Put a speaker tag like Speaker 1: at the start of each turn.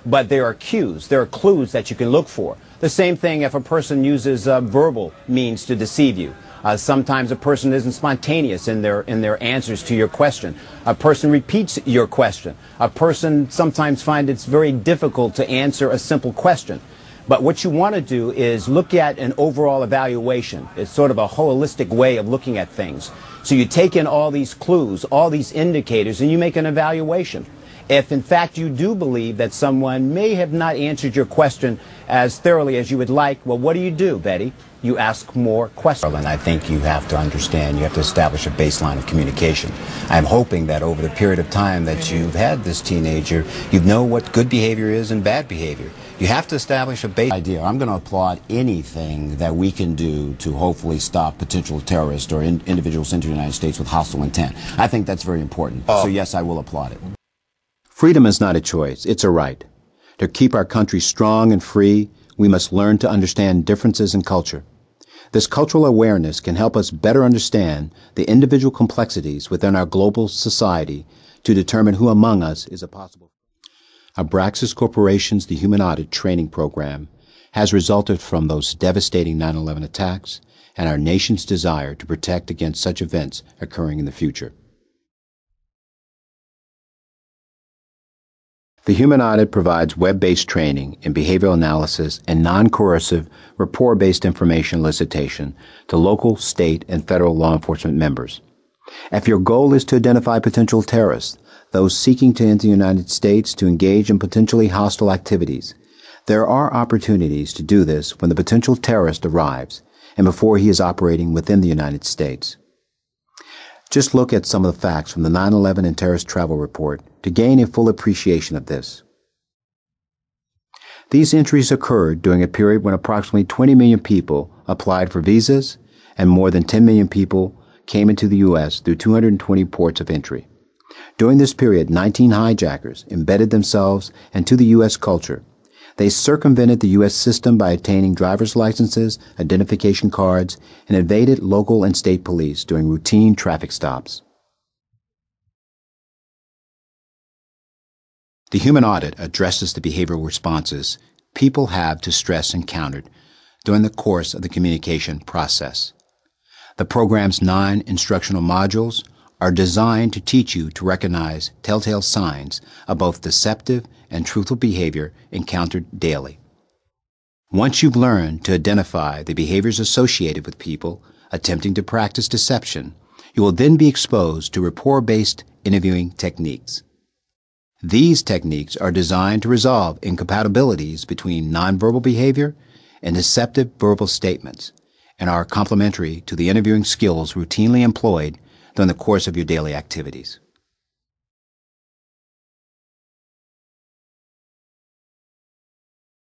Speaker 1: but there are cues, there are clues that you can look for. The same thing if a person uses verbal means to deceive you. Sometimes a person isn't spontaneous in their answers to your question. A person repeats your question. A person sometimes finds it's very difficult to answer a simple question. But what you want to do is look at an overall evaluation. It's sort of a holistic way of looking at things. So you take in all these clues, all these indicators, and you make an evaluation. If in fact you do believe that someone may have not answered your question as thoroughly as you would like, well, what do, Betty? You ask more questions. And I think you have to understand, you have to establish a baseline of communication. I'm hoping that over the period of time that you've had this teenager, you know what good behavior is and bad behavior. You have to establish a base idea. I'm going to applaud anything that we can do to hopefully stop potential terrorists or individuals into the United States with hostile intent. I think that's very important. So yes, I will applaud it. Freedom is not a choice, it's a right. To keep our country strong and free, we must learn to understand differences in culture. This cultural awareness can help us better understand the individual complexities within our global society to determine who among us is a possible. Abraxas Corporation's The Human Audit training program has resulted from those devastating 9/11 attacks and our nation's desire to protect against such events occurring in the future. The Human Audit provides web-based training in behavioral analysis and non-coercive, rapport-based information elicitation to local, state, and federal law enforcement members. If your goal is to identify potential terrorists, those seeking to enter the United States to engage in potentially hostile activities, there are opportunities to do this when the potential terrorist arrives and before he is operating within the United States. Just look at some of the facts from the 9/11 and terrorist travel report to gain a full appreciation of this. These entries occurred during a period when approximately 20 million people applied for visas and more than 10 million people came into the U.S. through 220 ports of entry. During this period, 19 hijackers embedded themselves into the U.S. culture. They circumvented the U.S. system by obtaining driver's licenses, identification cards, and evaded local and state police during routine traffic stops. The Human Audit addresses the behavioral responses people have to stress encountered during the course of the communication process. The program's 9 instructional modules are designed to teach you to recognize telltale signs of both deceptive and truthful behavior encountered daily. Once you've learned to identify the behaviors associated with people attempting to practice deception, you will then be exposed to rapport-based interviewing techniques. These techniques are designed to resolve incompatibilities between nonverbal behavior and deceptive verbal statements and are complementary to the interviewing skills routinely employed during the course of your daily activities.